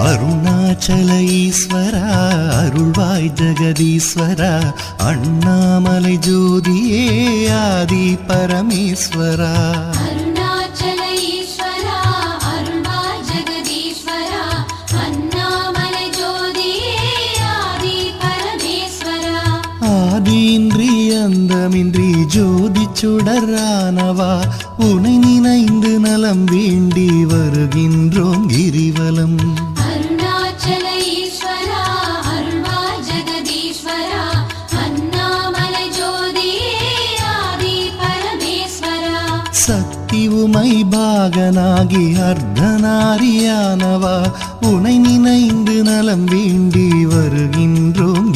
அருணாச்சல ஈஸ்வரா அருள்வாய் ஜெகதீஸ்வரா அண்ணாமலை ஜோதியே ஆதி பரமேஸ்வரா அருணாச்சல ஈஸ்வரா அருள்வாய் ஜெகதீஸ்வரா அண்ணாமலை ஜோதியே ஆதி பரமேஸ்வரா ஆதியின்றி அந்தமின்றி ஜோதி சுடரானவா உனை நினைந்து நலம் வேண்டி வருகின்றோம் கிரிவலம் அருணாச்சல ஈஸ்வரா அருள்வாய் ஜெகதீஸ்வரா அண்ணாமலை ஜோதியே ஆதி பரமேஸ்வரா சக்தி உமை பாகனாகி அர்த்தநாரியானவா உனை நினைந்து நலம் வேண்டி வருகின்றோம்